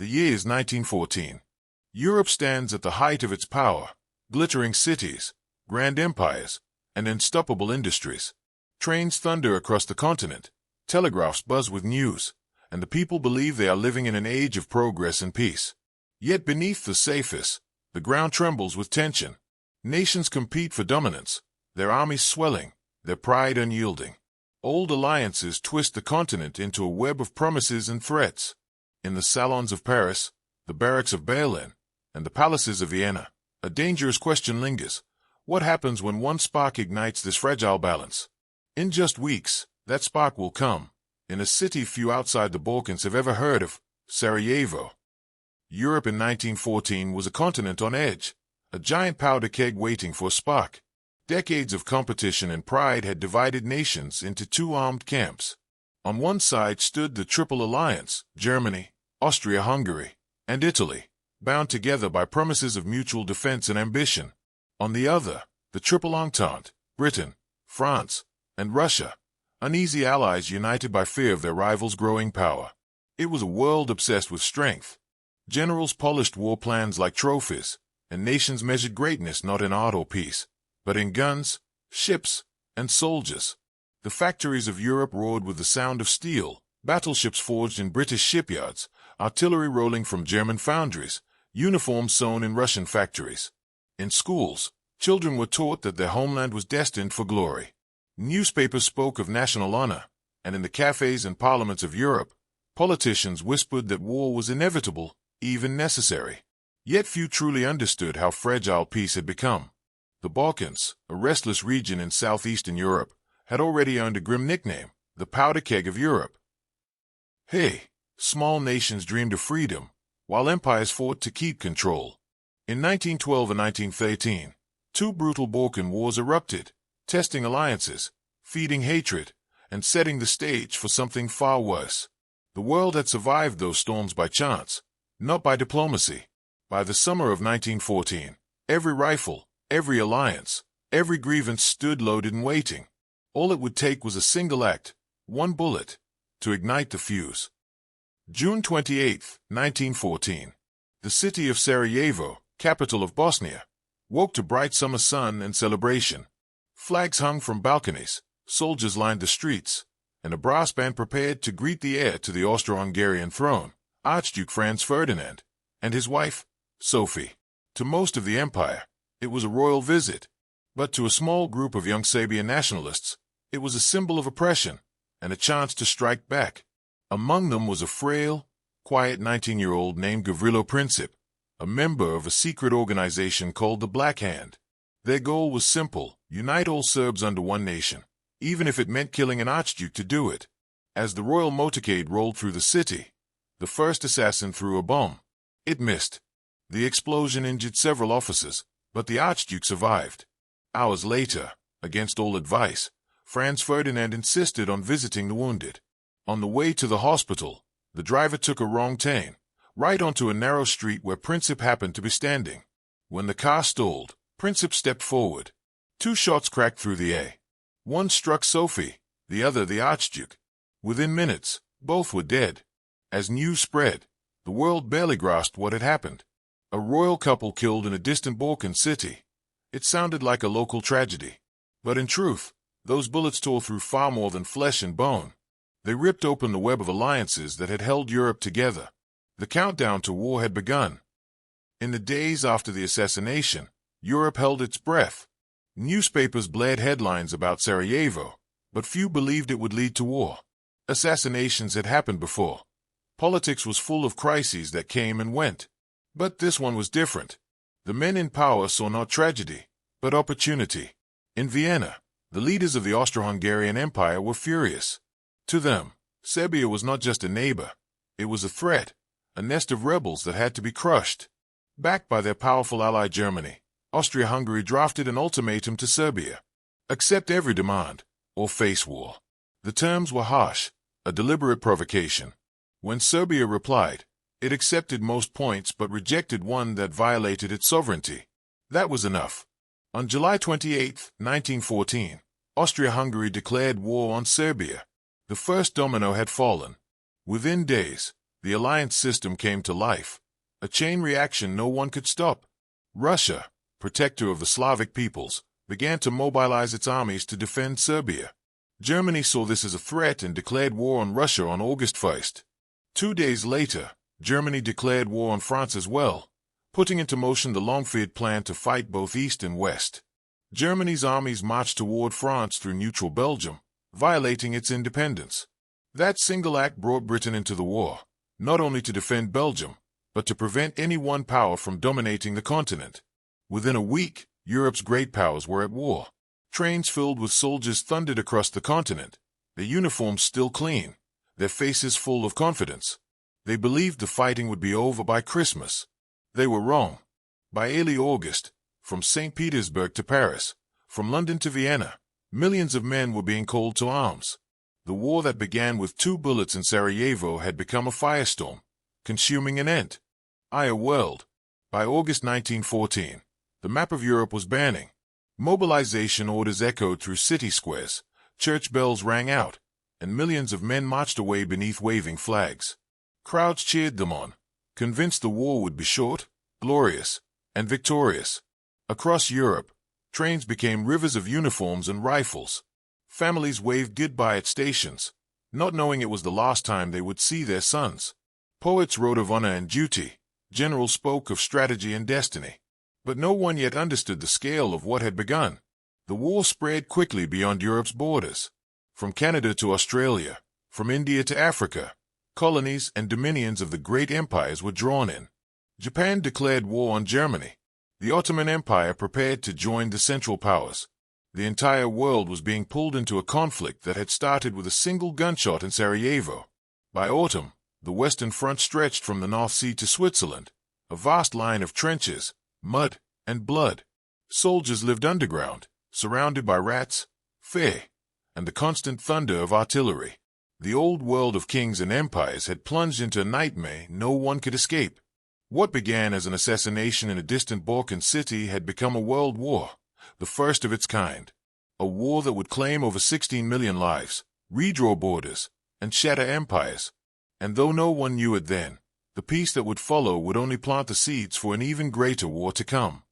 The year is 1914. Europe stands at the height of its power, glittering cities, grand empires, and unstoppable industries. Trains thunder across the continent, telegraphs buzz with news, and the people believe they are living in an age of progress and peace. Yet beneath the surface, the ground trembles with tension. Nations compete for dominance, their armies swelling, their pride unyielding. Old alliances twist the continent into a web of promises and threats. In the salons of Paris, the barracks of Berlin, and the palaces of Vienna, a dangerous question lingers. What happens when one spark ignites this fragile balance? In just weeks, that spark will come, in a city few outside the Balkans have ever heard of, Sarajevo. Europe in 1914 was a continent on edge, a giant powder keg waiting for a spark. Decades of competition and pride had divided nations into two armed camps. On one side stood the Triple Alliance, Germany, Austria-Hungary, and Italy, bound together by promises of mutual defense and ambition. On the other, the Triple Entente, Britain, France, and Russia, uneasy allies united by fear of their rivals' growing power. It was a world obsessed with strength. Generals polished war plans like trophies, and nations measured greatness not in art or peace, but in guns, ships, and soldiers. The factories of Europe roared with the sound of steel, battleships forged in British shipyards, artillery rolling from German foundries, uniforms sewn in Russian factories. In schools, children were taught that their homeland was destined for glory. Newspapers spoke of national honor, and in the cafes and parliaments of Europe, politicians whispered that war was inevitable, even necessary. Yet few truly understood how fragile peace had become. The Balkans, a restless region in southeastern Europe, had already earned a grim nickname, the powder keg of Europe. Hey, small nations dreamed of freedom, while empires fought to keep control. In 1912 and 1913, two brutal Balkan wars erupted, testing alliances, feeding hatred, and setting the stage for something far worse. The world had survived those storms by chance, not by diplomacy. By the summer of 1914, every rifle, every alliance, every grievance stood loaded and waiting. All it would take was a single act, one bullet, to ignite the fuse. June 28, 1914. The city of Sarajevo, capital of Bosnia, woke to bright summer sun and celebration. Flags hung from balconies, soldiers lined the streets, and a brass band prepared to greet the heir to the Austro-Hungarian throne, Archduke Franz Ferdinand, and his wife, Sophie. To most of the empire, it was a royal visit, but to a small group of young Serbian nationalists, it was a symbol of oppression and a chance to strike back. Among them was a frail, quiet 19-year-old named Gavrilo Princip, a member of a secret organization called the Black Hand. Their goal was simple: unite all Serbs under one nation, even if it meant killing an archduke to do it. As the royal motorcade rolled through the city, the first assassin threw a bomb. It missed. The explosion injured several officers, but the archduke survived. Hours later, against all advice, Franz Ferdinand insisted on visiting the wounded. On the way to the hospital, the driver took a wrong turn, right onto a narrow street where Princip happened to be standing. When the car stalled, Princip stepped forward. Two shots cracked through the air. One struck Sophie, the other the archduke. Within minutes, both were dead. As news spread, the world barely grasped what had happened. A royal couple killed in a distant Balkan city. It sounded like a local tragedy. But in truth, those bullets tore through far more than flesh and bone. They ripped open the web of alliances that had held Europe together. The countdown to war had begun. In the days after the assassination, Europe held its breath. Newspapers blared headlines about Sarajevo, but few believed it would lead to war. Assassinations had happened before. Politics was full of crises that came and went. But this one was different. The men in power saw not tragedy, but opportunity. In Vienna, the leaders of the Austro-Hungarian Empire were furious. To them, Serbia was not just a neighbor. It was a threat, a nest of rebels that had to be crushed. Backed by their powerful ally Germany, Austria-Hungary drafted an ultimatum to Serbia: accept every demand, or face war. The terms were harsh, a deliberate provocation. When Serbia replied, it accepted most points but rejected one that violated its sovereignty. That was enough. On July 28, 1914, Austria-Hungary declared war on Serbia. The first domino had fallen. Within days, The alliance system came to life, a chain reaction no one could stop. Russia, protector of the Slavic peoples, began to mobilize its armies to defend Serbia. Germany saw this as a threat and declared war on Russia on August 1st. 2 days later, Germany declared war on France as well, putting into motion the long-feared plan to fight both East and West. Germany's armies marched toward France through neutral Belgium, violating its independence. That single act brought Britain into the war, not only to defend Belgium, but to prevent any one power from dominating the continent. Within a week, Europe's great powers were at war. Trains filled with soldiers thundered across the continent, their uniforms still clean, their faces full of confidence. They believed the fighting would be over by Christmas. They were wrong. By early August, from St. Petersburg to Paris, from London to Vienna, millions of men were being called to arms. The war that began with 2 bullets in Sarajevo had become a firestorm, consuming an entire world. By August 1914, the map of Europe was burning. Mobilization orders echoed through city squares, church bells rang out, and millions of men marched away beneath waving flags. Crowds cheered them on, convinced the war would be short, glorious, and victorious. Across Europe, trains became rivers of uniforms and rifles. Families waved goodbye at stations, not knowing it was the last time they would see their sons. Poets wrote of honor and duty, generals spoke of strategy and destiny. But no one yet understood the scale of what had begun. The war spread quickly beyond Europe's borders. From Canada to Australia, from India to Africa, colonies and dominions of the great empires were drawn in. Japan declared war on Germany. The Ottoman Empire prepared to join the Central Powers. The entire world was being pulled into a conflict that had started with a single gunshot in Sarajevo. By autumn, the Western Front stretched from the North Sea to Switzerland, a vast line of trenches, mud, and blood. Soldiers lived underground, surrounded by rats, fear, and the constant thunder of artillery. The old world of kings and empires had plunged into a nightmare no one could escape. What began as an assassination in a distant Balkan city had become a world war, the first of its kind. A war that would claim over 16 million lives, redraw borders, and shatter empires. And though no one knew it then, the peace that would follow would only plant the seeds for an even greater war to come.